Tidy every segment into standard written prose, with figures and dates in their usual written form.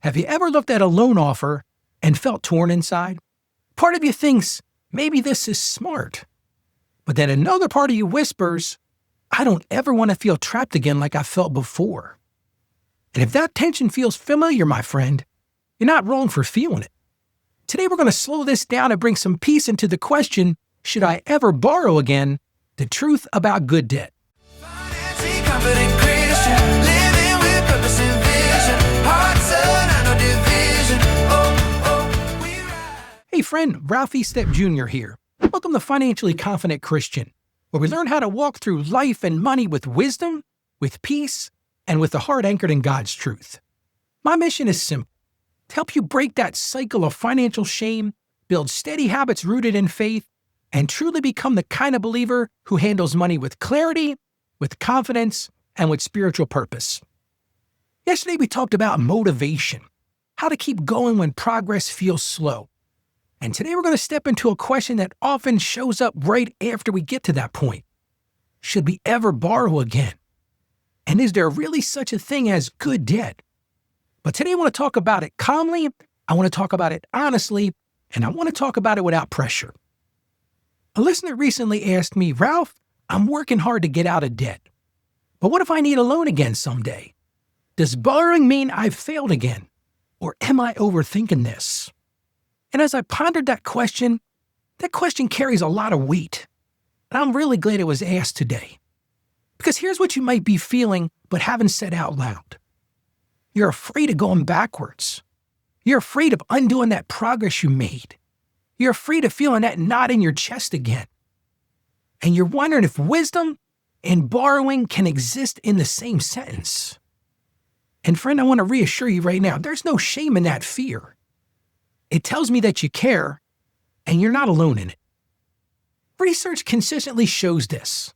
Have you ever looked at a loan offer and felt torn inside? Part of you thinks, maybe this is smart. But then another part of you whispers, I don't ever want to feel trapped again like I felt before. And if that tension feels familiar, my friend, you're not wrong for feeling it. Today we're going to slow this down and bring some peace into the question, should I ever borrow again? The truth about good debt. Financially confident Christian, living with purpose and vision, heart, son, and no division. We ride. Hey friend, Ralphie Step Jr. here. Welcome to Financially Confident Christian, where we learn how to walk through life and money with wisdom, with peace, and with a heart anchored in God's truth. My mission is simple, to help you break that cycle of financial shame, build steady habits rooted in faith, and truly become the kind of believer who handles money with clarity, with confidence, and with spiritual purpose. Yesterday we talked about motivation, how to keep going when progress feels slow. And today we're going to step into a question that often shows up right after we get to that point. Should we ever borrow again? And is there really such a thing as good debt? But today I want to talk about it calmly, I want to talk about it honestly, and I want to talk about it without pressure. A listener recently asked me, Ralph, I'm working hard to get out of debt. But what if I need a loan again someday? Does borrowing mean I've failed again? Or am I overthinking this? And as I pondered that question carries a lot of weight. And I'm really glad it was asked today. Because here's what you might be feeling but haven't said out loud. You're afraid of going backwards. You're afraid of undoing that progress you made. You're afraid of feeling that knot in your chest again. And you're wondering if wisdom and borrowing can exist in the same sentence. And friend, I want to reassure you right now, there's no shame in that fear. It tells me that you care, and you're not alone in it. Research consistently shows this.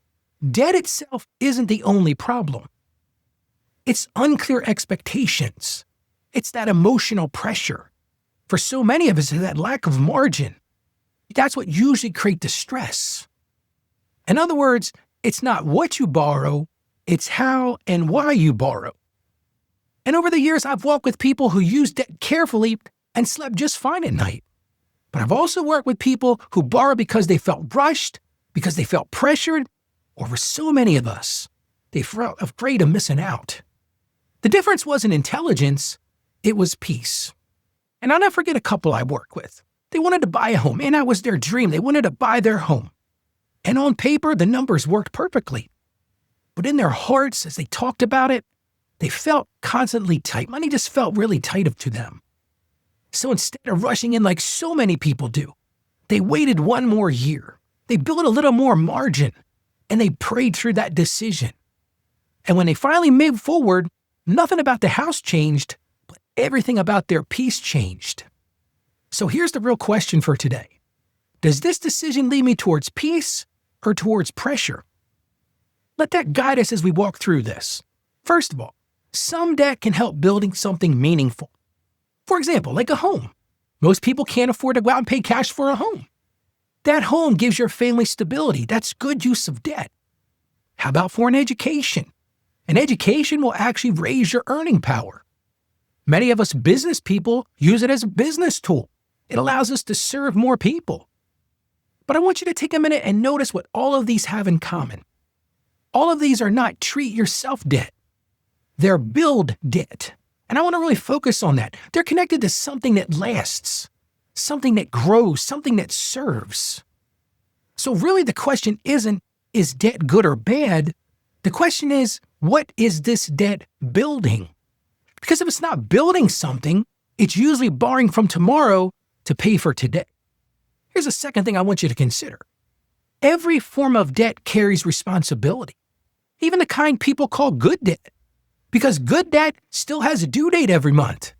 Debt itself isn't the only problem. It's unclear expectations. It's that emotional pressure. For so many of us, it's that lack of margin. That's what usually creates the stress. In other words, it's not what you borrow, it's how and why you borrow. And over the years, I've walked with people who used debt carefully and slept just fine at night. But I've also worked with people who borrow because they felt rushed, because they felt pressured, or for so many of us, they felt afraid of missing out. The difference wasn't intelligence, it was peace. And I'll never forget a couple I worked with. They wanted to buy a home, and that was their dream. They wanted to buy their home. And on paper, the numbers worked perfectly. But in their hearts, as they talked about it, they felt constantly tight. Money just felt really tight to them. So instead of rushing in like so many people do, they waited one more year. They built a little more margin, and they prayed through that decision. And when they finally moved forward, nothing about the house changed, but everything about their peace changed. So here's the real question for today. Does this decision lead me towards peace or towards pressure? Let that guide us as we walk through this. First of all, some debt can help building something meaningful. For example, like a home. Most people can't afford to go out and pay cash for a home. That home gives your family stability. That's good use of debt. How about for an education? An education will actually raise your earning power. Many of us business people use it as a business tool. It allows us to serve more people. But I want you to take a minute and notice what all of these have in common. All of these are not treat yourself debt. They're build debt. And I want to really focus on that. They're connected to something that lasts, something that grows, something that serves. So really the question isn't, is debt good or bad? The question is, what is this debt building? Because if it's not building something, it's usually borrowing from tomorrow to pay for today. Here's a second thing I want you to consider. Every form of debt carries responsibility, even the kind people call good debt. Because good debt still has a due date every month.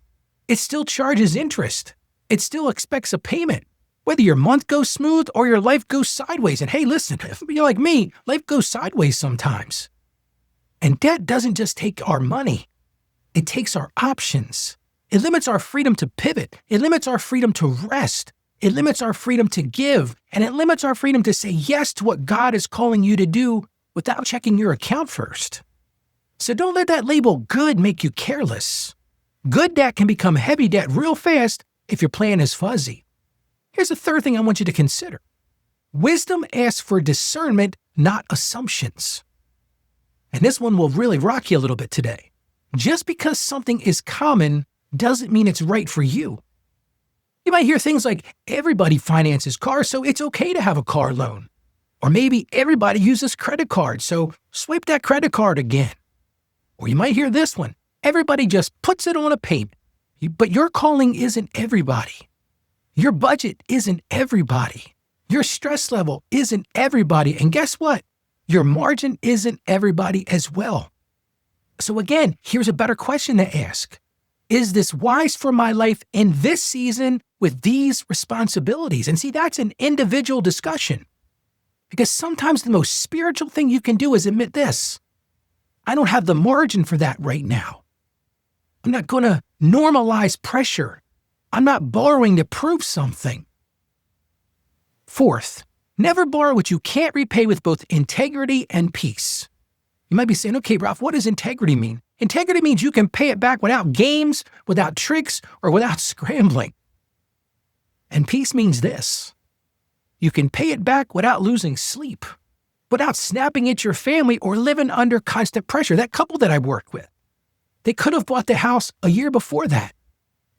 It still charges interest. It still expects a payment. Whether your month goes smooth or your life goes sideways. And hey, listen, if you're like me, life goes sideways sometimes. And debt doesn't just take our money. It takes our options. It limits our freedom to pivot. It limits our freedom to rest. It limits our freedom to give. And it limits our freedom to say yes to what God is calling you to do without checking your account first. So don't let that label good make you careless. Good debt can become heavy debt real fast if your plan is fuzzy. Here's the third thing I want you to consider. Wisdom asks for discernment, not assumptions. And this one will really rock you a little bit today. Just because something is common doesn't mean it's right for you. You might hear things like, everybody finances cars, so it's okay to have a car loan. Or maybe everybody uses credit cards, so swipe that credit card again. Or you might hear this one, everybody just puts it on a payment. But your calling isn't everybody. Your budget isn't everybody. Your stress level isn't everybody. And guess what? Your margin isn't everybody as well. So again, here's a better question to ask. Is this wise for my life in this season with these responsibilities? And see, that's an individual discussion. Because sometimes the most spiritual thing you can do is admit this. I don't have the margin for that right now. I'm not going to normalize pressure. I'm not borrowing to prove something. Fourth, never borrow what you can't repay with both integrity and peace. You might be saying, okay, Ralph, what does integrity mean? Integrity means you can pay it back without games, without tricks, or without scrambling. And peace means this. You can pay it back without losing sleep, without snapping at your family or living under constant pressure. That couple that I worked with, they could have bought the house a year before that,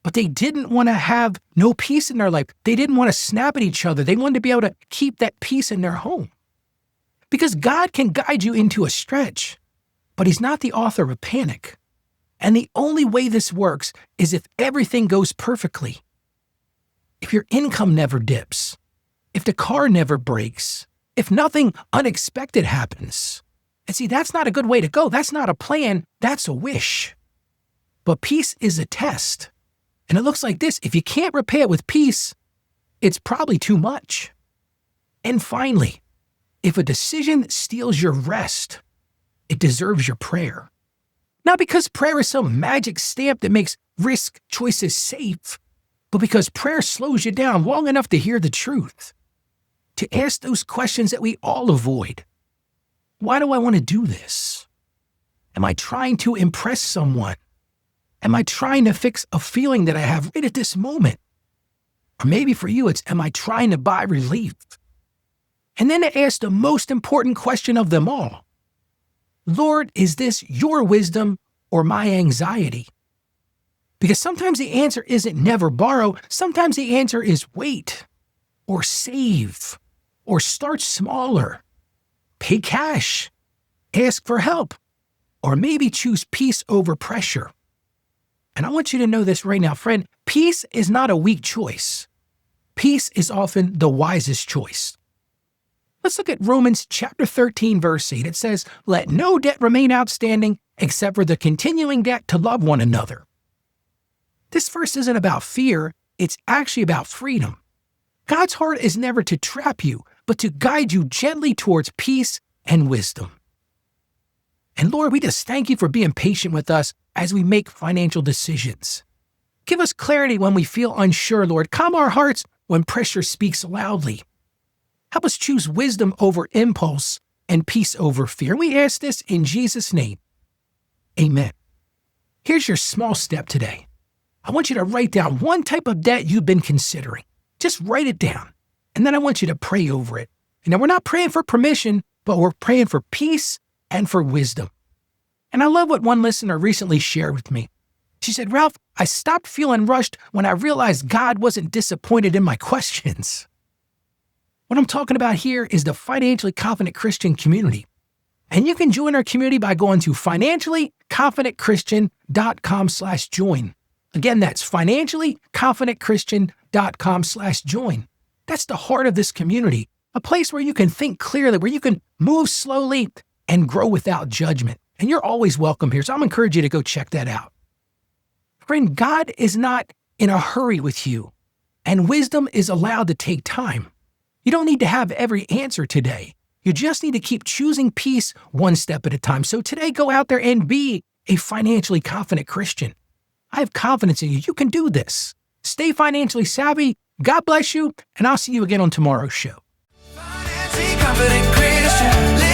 but they didn't want to have no peace in their life. They didn't want to snap at each other. They wanted to be able to keep that peace in their home. Because God can guide you into a stretch, but He's not the author of panic. And the only way this works is if everything goes perfectly. If your income never dips, if the car never breaks, if nothing unexpected happens. And see, that's not a good way to go. That's not a plan. That's a wish. But peace is a test. And it looks like this. If you can't repay it with peace, it's probably too much. And finally, if a decision steals your rest, it deserves your prayer. Not because prayer is some magic stamp that makes risk choices safe, but because prayer slows you down long enough to hear the truth. To ask those questions that we all avoid. Why do I want to do this? Am I trying to impress someone? Am I trying to fix a feeling that I have right at this moment? Or maybe for you, it's, am I trying to buy relief? And then to ask the most important question of them all. Lord, is this your wisdom or my anxiety? Because sometimes the answer isn't never borrow. Sometimes the answer is wait, or save, or start smaller. Pay cash, ask for help, or maybe choose peace over pressure. And I want you to know this right now, friend. Peace is not a weak choice. Peace is often the wisest choice. Let's look at Romans chapter 13, verse 8. It says, let no debt remain outstanding except for the continuing debt to love one another. This verse isn't about fear. It's actually about freedom. God's heart is never to trap you, but to guide you gently towards peace and wisdom. And Lord, we just thank you for being patient with us as we make financial decisions. Give us clarity when we feel unsure, Lord. Calm our hearts when pressure speaks loudly. Help us choose wisdom over impulse and peace over fear. We ask this in Jesus' name. Amen. Here's your small step today. I want you to write down one type of debt you've been considering. Just write it down. And then I want you to pray over it. And now we're not praying for permission, but we're praying for peace and for wisdom. And I love what one listener recently shared with me. She said, Ralph, I stopped feeling rushed when I realized God wasn't disappointed in my questions. What I'm talking about here is the Financially Confident Christian community. And you can join our community by going to financiallyconfidentchristian.com/join. Again, that's financiallyconfidentchristian.com/join. That's the heart of this community, a place where you can think clearly, where you can move slowly and grow without judgment. And you're always welcome here, so I'm encouraging you to go check that out. Friend, God is not in a hurry with you, and wisdom is allowed to take time. You don't need to have every answer today. You just need to keep choosing peace one step at a time. So today, go out there and be a financially confident Christian. I have confidence in you. You can do this. Stay financially savvy. God bless you, and I'll see you again on tomorrow's show. Financially confident Christian.